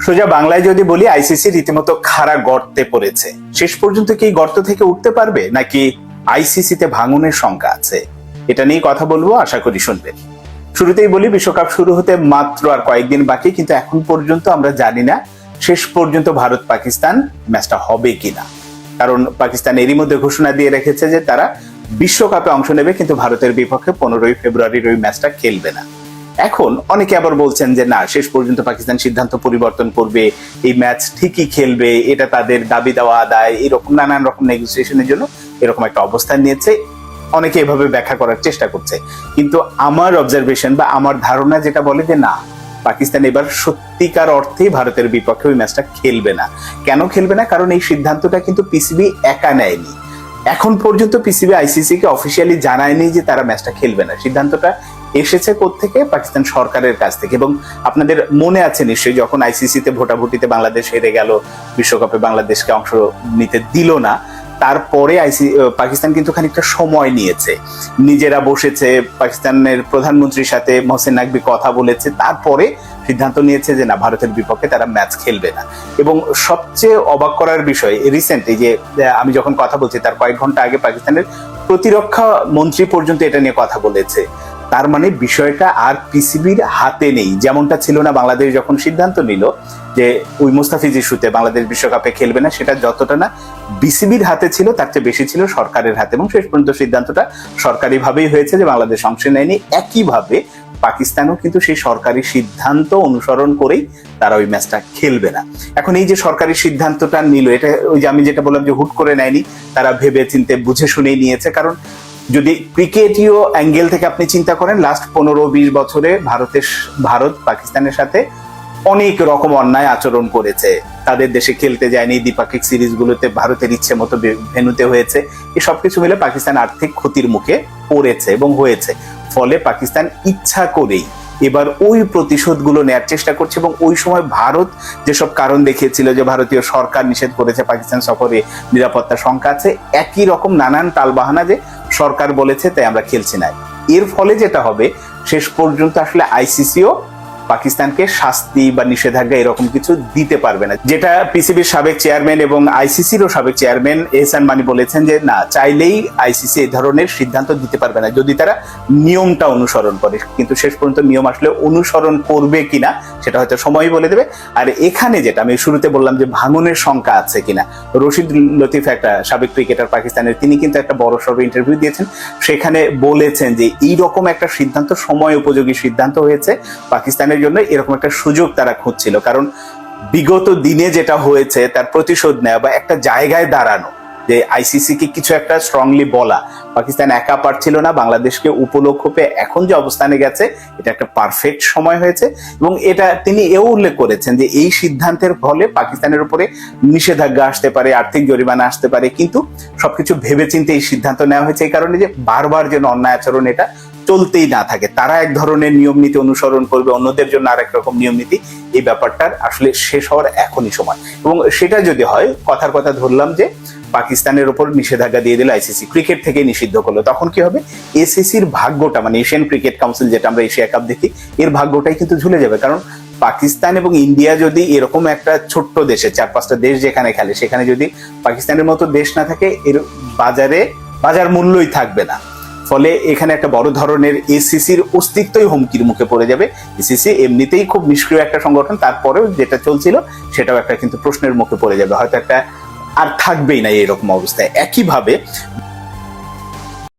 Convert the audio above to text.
সোজা বাংলায় যদি বলি, আইসিসি রীতিমতো খাড়া গর্তে পড়েছে। শেষ পর্যন্ত কি গর্ত থেকে উঠতে পারবে, নাকি আইসিসিতে ভাঙনের শঙ্কা আছে? এটা নিয়ে কথা বলবো, আশা করি শুনবেন। শুরুতেই বলি, বিশ্বকাপ শুরু হতে মাত্র আর কয়েকদিন বাকি, কিন্তু এখন পর্যন্ত আমরা জানি না শেষ পর্যন্ত ভারত পাকিস্তান ম্যাচটা হবে কিনা। কারণ পাকিস্তান এরই মধ্যে ঘোষণা দিয়ে রেখেছে যে তারা বিশ্বকাপে অংশ নেবে, কিন্তু ভারতের বিপক্ষে 15 ফেব্রুয়ারির ওই ম্যাচটা খেলবে না। এখন অনেকে আবার বলছেন যে না, শেষ পর্যন্ত পাকিস্তান সিদ্ধান্ত পরিবর্তন করবে, এই ম্যাচ ঠিকই খেলবে, এটা তাদের দাবি দেওয়া আদায়, এরকম নানান রকম নেগোসিয়েশনের জন্য এরকম একটা অবস্থান নিয়েছে। অনেকে এভাবে ব্যাখ্যা করার চেষ্টা করছে, কিন্তু আমার অবজারভেশন বা আমার ধারণা যেটা বলে যে না, পাকিস্তান এবার সত্যিকার অর্থেই ভারতের বিপক্ষে ওই ম্যাচটা খেলবে না। কেন খেলবে না? কারণ এই সিদ্ধান্তটা কিন্তু পিসিবি একা নেয়নি। এখন পর্যন্ত পিসিবি আইসিসি কে অফিসিয়ালি জানায়নি যে তারা ম্যাচটা খেলবে না। সিদ্ধান্তটা এসেছে কোত্থেকে? পাকিস্তান সরকারের কাছ থেকে। এবং আপনাদের মনে আছে নিশ্চয়ই, যখন আইসিসিতে ভোটাভুটিতে বাংলাদেশ হেরে গেল, বিশ্বকাপে বাংলাদেশকে অংশ নিতে দিল না, তারপরে পাকিস্তান কিন্তু খানিকটা সময় নিয়েছে, নিজেরা বসেছে, পাকিস্তানের প্রধানমন্ত্রীর সাথে মহসিন নাকভি কথা বলেছে, তারপরে সিদ্ধান্ত নিয়েছে যে না, ভারতের বিপক্ষে তারা ম্যাচ খেলবে না। এবং সবচেয়ে অবাক করার বিষয়, রিসেন্ট এই যে আমি যখন কথা বলছি তার কয়েক ঘন্টা আগে পাকিস্তানের প্রতিরক্ষা মন্ত্রী পর্যন্ত এটা নিয়ে কথা বলেছে। তার মানে বিষয়টা আর পিসিবির হাতে নেই, যেমনটা ছিল না বাংলাদেশ যখন সিদ্ধান্ত নিল যে ওই মুস্তাফিজ ইস্যুতে বাংলাদেশ বিশ্বকাপে খেলবে না, সেটা যতটা না বিসিবির হাতে ছিল, তার চেয়ে বেশি ছিল সরকারের হাতে। এবং শেষ পর্যন্ত সিদ্ধান্তটা সরকারিভাবেই হয়েছে যে বাংলাদেশ অংশ নেয়নি। একইভাবে পাকিস্তানও কিন্তু সেই সরকারি সিদ্ধান্ত অনুসরণ করেই তারা ওই ম্যাচটা খেলবে না। এখন এই যে সরকারি সিদ্ধান্তটা নিল, এটা ওই যে আমি যেটা বললাম যে হুট করে নেয়নি, তারা ভেবে চিন্তে বুঝে শুনেই নিয়েছে। কারণ যদি ক্রিকেটীয় অ্যাঙ্গেল থেকে আপনি চিন্তা করেন, লাস্ট 15-20 বছরে ভারত পাকিস্তানের সাথে অনেক রকম অন্যায় আচরণ করেছে। তাদের দেশে খেলতে যায়নি, দ্বিপাক্ষিক সিরিজগুলোতে ভারতের ইচ্ছে মতো ভেন্যুতে হয়েছে। এই সবকিছু মিলে পাকিস্তান আর্থিক ক্ষতির মুখে পড়েছে এবং হয়েছে। ফলে পাকিস্তান ইচ্ছা করেই এবার ওই প্রতিশোধগুলো নেওয়ার চেষ্টা করছে। এবং ওই সময় ভারত যেসব কারণ দেখিয়েছিল, যে ভারতীয় সরকার নিষেধ করেছে পাকিস্তান সফরে, নিরাপত্তা শঙ্কা আছে, একই রকম নানান টালবাহানা যে সরকার বলেছে তাই আমরা খেলছি না। এর ফলে যেটা হবে, শেষ পর্যন্ত আসলে আইসিসিও পাকিস্তানকে শাস্তি বা নিষেধাজ্ঞা এরকম কিছু দিতে পারবে না। যেটা পিসিবির সাবেক চেয়ারম্যান এবং আইসিসিরও সাবেক চেয়ারম্যান এহসান মানি বলেছেন যে না, চাইলেই আইসিসি এই ধরনের সিদ্ধান্ত দিতে পারবে না যদি তারা নিয়মটা অনুসরণ করে। কিন্তু শেষ পর্যন্ত নিয়ম আসলে অনুসরণ করবে কিনা সেটা হয়তো সময়ই বলে দেবে। আর এখানে যেটা আমি শুরুতে বললাম যে ভাঙনের শঙ্কা আছে কিনা, রশিদ লতিফ একটা সাবেক ক্রিকেটার পাকিস্তানের, তিনি কিন্তু একটা বড় সড় ইন্টারভিউ দিয়েছেন, সেখানে বলেছেন যে এইরকম একটা সিদ্ধান্ত সময় উপযোগী সিদ্ধান্ত হয়েছে পাকিস্তানের জন্য। এরকম একটা সুযোগ তারা খুঁজছিল, কারণ বিগত দিনে যেটা হয়েছে তার প্রতিশোধ নেওয়া বা একটা জায়গায় দাঁড়ানো, যে আইসিসি কে কিছু একটা স্ট্রংলি বলা, পাকিস্তান একা পারছিল না। বাংলাদেশকে উপলক্ষ পেয়ে এখন যে অবস্থানে গেছে, এটা একটা পারফেক্ট সময় হয়েছে। এবং এটা তিনি এও উল্লেখ করেছেন যে এই সিদ্ধান্তের ফলে পাকিস্তানের উপরে নিষেধাজ্ঞা আসতে পারে, আর্থিক জরিমানা আসতে পারে, কিন্তু সবকিছু ভেবেচিন্তে এই সিদ্ধান্ত নেওয়া হয়েছে। এই কারণে যে বারবার যেন অন্যায় আচরণ এটা চলতেই না থাকে, তারা এক ধরনের নিয়ম নীতি অনুসরণ করবে, অন্যদের জন্য আরেক রকম নিয়ম নীতি, এই ব্যাপারটার আসলে শেষ হওয়ার এখনই সময়। এবং সেটা যদি হয়, কথার কথা ধরলাম যে পাকিস্তানের উপর নিষেধাজ্ঞা দিয়ে দিল আইসিসি, ক্রিকেট থেকে নিষিদ্ধ করলো, তখন কি হবে? এসিসির ভাগ্যটা, মানে এশিয়ান ক্রিকেট কাউন্সিল যেটা আমরা এশিয়া কাপ দেখি, এর ভাগ্যটাই কিন্তু ঝুলে যাবে। কারণ পাকিস্তান এবং ইন্ডিয়া যদি এরকম একটা ছোট্ট দেশে 4-5টা দেশ যেখানে খেলে, সেখানে যদি পাকিস্তানের মতো দেশ না থাকে, এর বাজার মূল্যই থাকবে না। ফলে এখানে একটা বড় ধরনের এসিসির অস্তিত্বই হুমকির মুখে পড়ে যাবে। এসিসি এমনিতেই খুব নিষ্ক্রিয় একটা সংগঠন, তারপরেও যেটা চলছিল সেটাও একটা কিন্তু প্রশ্নের মুখে পড়ে যাবে, হয়তো একটা আর থাকবেই না এরকম অবস্থায়। একইভাবে